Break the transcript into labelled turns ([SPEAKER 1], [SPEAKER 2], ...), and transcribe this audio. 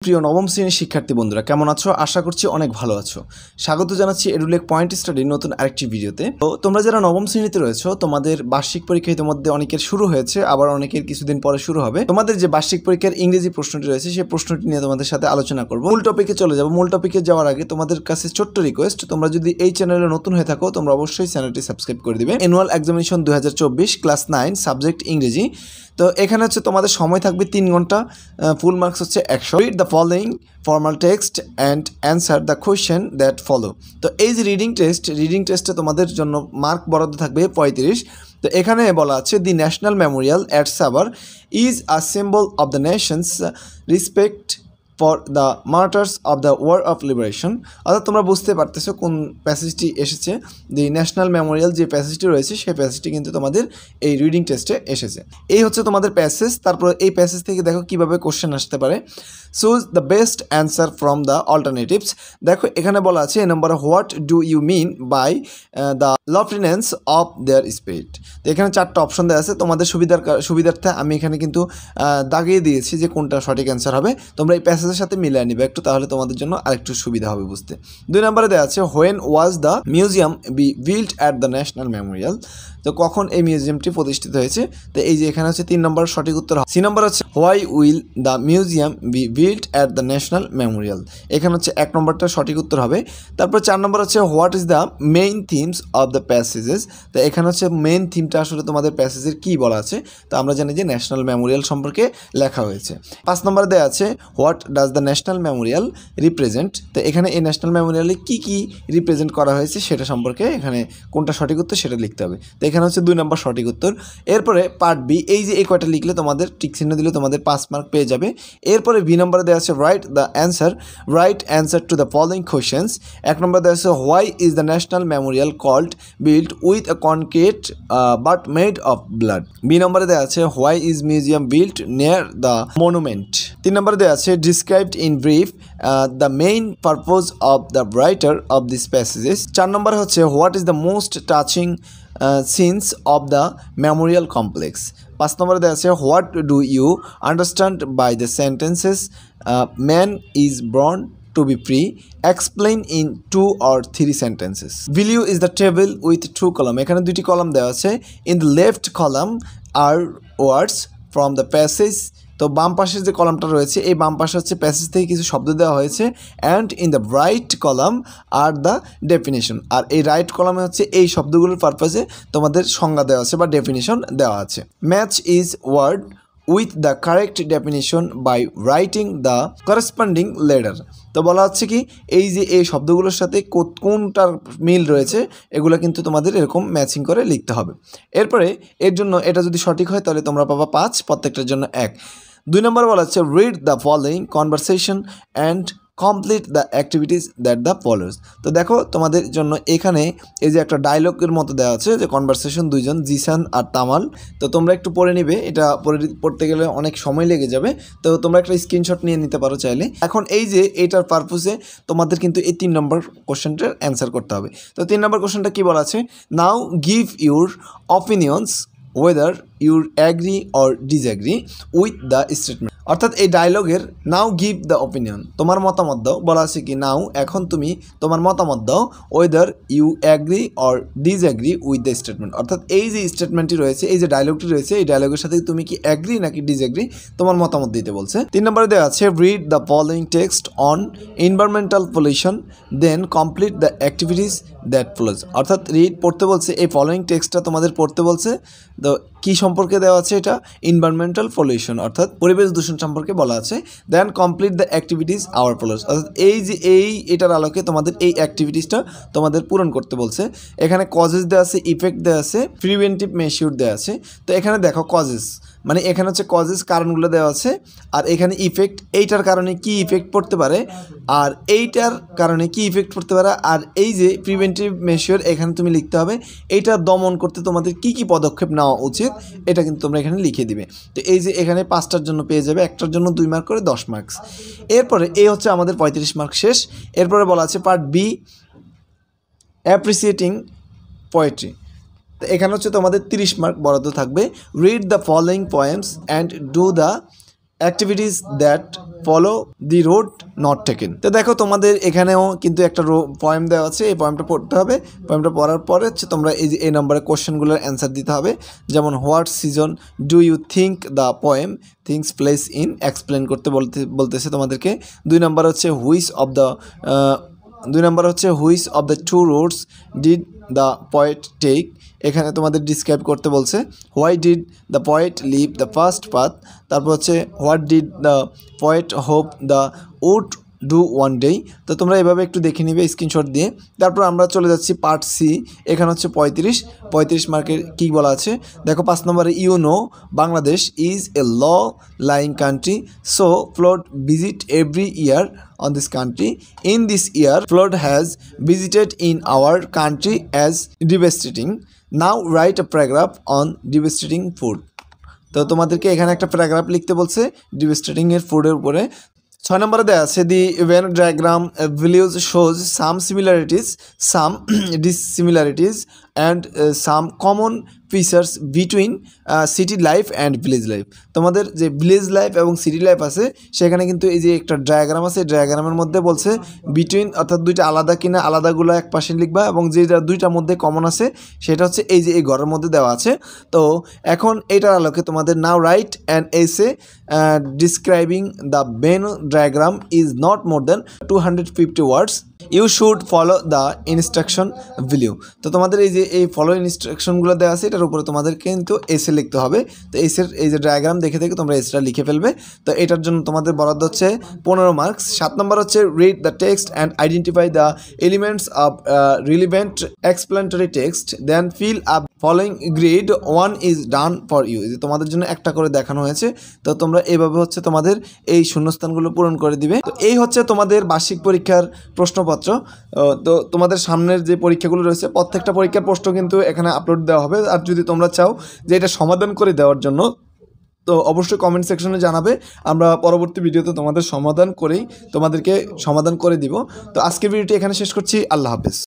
[SPEAKER 1] প্রিয় নবম শ্রেণীর শিক্ষার্থী বন্ধুরা কেমন আছো? আশা করছি অনেক ভালো আছো। স্বাগত জানাচ্ছি এডুলেক পয়েন্ট স্টাডির নতুন আরেকটি ভিডিওতে। তো তোমরা যারা নবম শ্রেণীতে রয়েছো, তোমাদের বার্ষিক পরীক্ষা ইতিমধ্যে অনেকের শুরু হয়েছে, আবার অনেকের কিছুদিন পরে শুরু হবে। তোমাদের যে বার্ষিক পরীক্ষার ইংরেজি প্রশ্নটি রয়েছে, সেই প্রশ্নটি নিয়ে তোমাদের সাথে আলোচনা করব। মূল টপিকে চলে যাব। মূল টপিকে যাওয়ার আগে তোমাদের কাছে ছোট্ট রিকোয়েস্ট, তোমরা যদি এই চ্যানেলে নতুন হয়ে থাকো, তোমরা অবশ্যই চ্যানেলটি সাবস্ক্রাইব করে দিবে। অ্যানুয়াল এক্সামিনেশন 2024 ক্লাস 9 সাবজেক্ট ইংরেজি। তো এখানে হচ্ছে তোমাদের সময় থাকবে 3 ঘন্টা, ফুল মার্কস হচ্ছে 100। Read the following formal text and answer the question that follow. তো এই যে রিডিং টেস্টে তোমাদের জন্য মার্ক বরাদ্দ থাকবে 35। তো এখানে বলা আছে the national memorial at Savar is a symbol of the nation's respect for the martyrs of the war of liberation. অর্থাৎ তোমরা বুঝতে পারতেছো কোন প্যাসেজটি এসেছে। দি ন্যাশনাল মেমোরিয়াল যে প্যাসেজটি রয়েছে, সেই প্যাসেজটি কিন্তু তোমাদের এই রিডিং টেস্টে এসেছে। এই হচ্ছে তোমাদের প্যাসেজ। তারপর এই প্যাসেজ থেকে দেখো কিভাবে কোশ্চেন আসতে পারে। Choose the best answer from the alternatives. দেখো এখানে বলা আছে number what do you mean by the loftiness of their spirit. তো এখানে 4টা অপশন দেওয়া আছে। তোমাদের সুবিধার্থে আমি এখানে কিন্তু দাগিয়ে দিয়েছি যে কোনটা সঠিক অ্যান্সার হবে। তোমরা এই প্যাসেজের সাথে মিলিয়ে নিবে একটু, তাহলে তোমাদের জন্য আরেকটু সুবিধা হবে বুঝতে। 2 নম্বরে দেওয়া আছে when was the museum be built at the national memorial. তো কখন এই মিউজিয়ামটি প্রতিষ্ঠিত হয়েছে? তো এই যে এখানে হচ্ছে 3 নম্বর সঠিক উত্তর। সি নম্বর হচ্ছে why will the museum be built at the national memorial. এখানে হচ্ছে 1 নম্বরটা সঠিক উত্তর হবে। তারপর 4 নম্বর হচ্ছে what is the main themes of the passages. তো এখানে হচ্ছে মেইন থিমটা আসলে তোমাদের প্যাসেজের কী বলা আছে? তো আমরা জানি যে ন্যাশনাল মেমোরিয়াল সম্পর্কে লেখা হয়েছে। 5 নম্বরে দেওয়া আছে what does the national Memorial represent. তো এখানে এই ন্যাশনাল মেমোরিয়ালে কী কী রিপ্রেজেন্ট করা হয়েছে সেটা সম্পর্কে এখানে কোনটা সঠিক উত্তর সেটা লিখতে হবে। তো এখানে হচ্ছে 2 নম্বর সঠিক উত্তর। এরপরে পার্ট বি, এই যে এই কয়টা লিখলে তোমাদের টিক চিহ্ন দিলে তোমাদের 5 মার্ক পেয়ে যাবে। এরপরে বি নম্বরে দেওয়া আছে write answer to the following questions. 1 number দেওয়া আছে why is the national memorial called built with a concrete but made of blood. B নম্বরে দেওয়া আছে why is museum built near the monument. 3 নম্বরে দেওয়া আছে described in brief the main purpose of the writer of this passages. 4 নম্বরে হচ্ছে what is the most touching scenes of the memorial complex. 5 নম্বরে দেওয়া আছে what do you understand by the sentences man is born to be free, explain in 2 or 3 sentences. Value is the table with 2 column. এখানে 2টি column দেওয়া আছে। In the left column are words from the passage. তো বাম পাশের যে কলামটা রয়েছে, এই বাম পাশে হচ্ছে প্যাসেজ থেকে কিছু শব্দ দেওয়া হয়েছে। And in the right column আর দ্য ডেফিনেশন। আর এই রাইট কলামে হচ্ছে এই শব্দগুলোর পারপাসে তোমাদের সংজ্ঞা দেওয়া আছে বা ডেফিনেশন দেওয়া আছে। Match is word with the correct definition by writing the corresponding letter. তো বলা হচ্ছে কি এই যে এই শব্দগুলোর সাথে কোনটার মিল রয়েছে এগুলো কিন্তু তোমাদের এরকম ম্যাচিং করে লিখতে হবে। এরপরে এর জন্য এটা যদি সঠিক হয় তাহলে তোমরা পাবা 5, প্রত্যেকটার জন্য 1। 2 নম্বর বলা হচ্ছে read the following conversation and complete the activities that the follows. তো দেখো তোমাদের জন্য এখানে এই যে একটা ডায়লগের মতো দেওয়া আছে যে কনভারসেশন, 2 জন জিসান আর তামাল। তো তোমরা একটু পড়ে নিবে, এটা পড়তে গেলে অনেক সময় লেগে যাবে। তো তোমরা একটা স্ক্রিনশট নিয়ে নিতে পারো চাইলে। এখন এই যে এটার পারপোজে তোমাদের কিন্তু এই 3 নম্বর কোশ্চেনটার অ্যান্সার করতে হবে। তো 3 নম্বর কোশ্চেনটা কী বলা আছে? Now give your opinions whether you agree or disagree with the statement। অর্থাৎ এই ডায়লগের নাও গিভ দ্য অপিনিয়ন, তোমার মতামত দাও। বলা আছে কি নাও, এখন তুমি তোমার মতামত দাও। Whether you agree or disagree with the statement. অর্থাৎ এই যে স্টেটমেন্টটি রয়েছে, এই যে ডায়লগটি রয়েছে, এই ডায়লগের সাথে তুমি কি অ্যাগ্রি নাকি ডিসঅ্যাগ্রি তোমার মতামত দিতে বলছে। 3 নম্বরে দেওয়া আছে read the following text on environmental pollution then complete the activities that follows. অর্থাৎ রিড পড়তে বলছে, এই ফলোইং টেক্সটটা তোমাদের পড়তে বলছে। তো কী সম্পর্কে দেওয়া আছে? এটা এনভায়রনমেন্টাল পলিউশন অর্থাৎ পরিবেশ দূষণ সম্পর্কে বলা আছে। Then complete the activities our follows. অর্থাৎ এই যে এটার আলোকে তোমাদের এই অ্যাক্টিভিটিসটা তোমাদের পূরণ করতে বলছে। এখানে কজেস দেওয়া আছে, ইফেক্ট দেওয়া আছে, প্রিভেন্টিভ মেশিওর দেওয়া আছে। তো এখানে দেখো কজেস মানে এখানে হচ্ছে কজেস কারণগুলো দেওয়া আছে, আর এখানে ইফেক্ট এইটার কারণে কি ইফেক্ট পড়তে পারে, আর এইটার কারণে কি ইফেক্ট পড়তে পারে, আর এই যে প্রিভেন্টিভ মেশিওর এখানে তুমি লিখতে হবে এইটা দমন করতে তোমাদের কি কি পদক্ষেপ নেওয়া উচিত, এটা কিন্তু তোমরা এখানে লিখে দিবে। তো এই যে এখানে 5টার জন্য পেয়ে যাবে, একটার জন্য 2 মার্ক করে 10 মার্কস। এরপরে এই হচ্ছে আমাদের 35 মার্ক শেষ। এরপরে বলা আছে পার্ট বি অ্যাপ্রিসিয়েটিং পোয়েট্রি। তো এখানে হচ্ছে তোমাদের 30 মার্ক বরাদ্দ থাকবে। Read the following poems and do the activities that follow the road not taken. তো দেখো তোমাদের এখানেও কিন্তু একটা পয়েম দেওয়া আছে, এই পয়েমটা পড়তে হবে। পয়েমটা পড়ার পরে হচ্ছে তোমরা এই যে এই নম্বরের কোশ্চেনগুলোর অ্যান্সার দিতে হবে। যেমন what season do you think the poem things place in, explain করতে বলতেছে তোমাদেরকে। 2 নম্বর হচ্ছে which of the two roads did the poet take, এখানে তোমাদের ডিসক্রাইব করতে বলছে। Why did the poet leave the first path, তারপর হচ্ছে what did the poet hope the would do one day. তো তোমরা এভাবে একটু দেখে নিবে স্ক্রিনশট দিয়ে। তারপর আমরা চলে যাচ্ছি পার্ট সি, এখানে হচ্ছে 35 মার্কের কী বলা আছে দেখো। 5 নম্বরে you know Bangladesh is a low lying country, so flood visit every year on this country. In this year, flood has visited in our country as devastating. Now write a paragraph on devastating food. তো তোমাদেরকে এখানে একটা paragraph লিখতে বলছে devastating এর ফুডের উপরে। 6 নম্বরে দেওয়া আছে the Venn diagram values shows some similarities, some dissimilarities and some common features between city life and village life. তোমাদের যে ভিলেজ লাইফ এবং সিটি লাইফ আছে সেখানে কিন্তু এই যে একটা ডায়াগ্রাম আছে, ডায়াগ্রামের মধ্যে বলছে বিটুইন অর্থাৎ দুইটা আলাদা কিনা, আলাদাগুলো এক পাশে লিখবা, এবং যেটা দুইটার মধ্যে কমন আছে সেটা হচ্ছে এই যে এই ঘরের মধ্যে দেওয়া আছে। তো এখন এটার আলোকে তোমাদের now write an essay describing the Venn diagram is not more than 250 words, you should follow the instruction below. তো তোমাদের এই যে এই ফলো ইনস্ট্রাকশনগুলো দেওয়া আছে এটার উপরে তোমাদের কিন্তু এসে লিখতে হবে। তো এসের এই যে ডায়াগ্রাম দেখে তোমরা এসটা লিখে ফেলবে। তো এটার জন্য তোমাদের বরাদ্দ হচ্ছে 15 মার্কস। 7 নম্বর হচ্ছে read the text and identify the elements of relevant explanatory text, then fill up following grid 1 is done for you. যে তোমাদের জন্য একটা করে দেখানো হয়েছে। তো তোমরা এইভাবে হচ্ছে তোমাদের এই শূন্যস্থানগুলো পূরণ করে দিবে। তো এই হচ্ছে তোমাদের বার্ষিক পরীক্ষার প্রশ্নপত্র। তো তোমাদের সামনের যে পরীক্ষাগুলো রয়েছে প্রত্যেকটা পরীক্ষার প্রশ্ন কিন্তু এখানে আপলোড দেওয়া হবে। আর যদি তোমরা চাও যে এটা সমাধান করে দেওয়ার জন্য তো অবশ্যই কমেন্ট সেকশনে জানাবে, আমরা পরবর্তী ভিডিওতে তোমাদেরকে সমাধান করে দিব। তো আজকের ভিডিওটি এখানে শেষ করছি। আল্লাহ হাফেজ।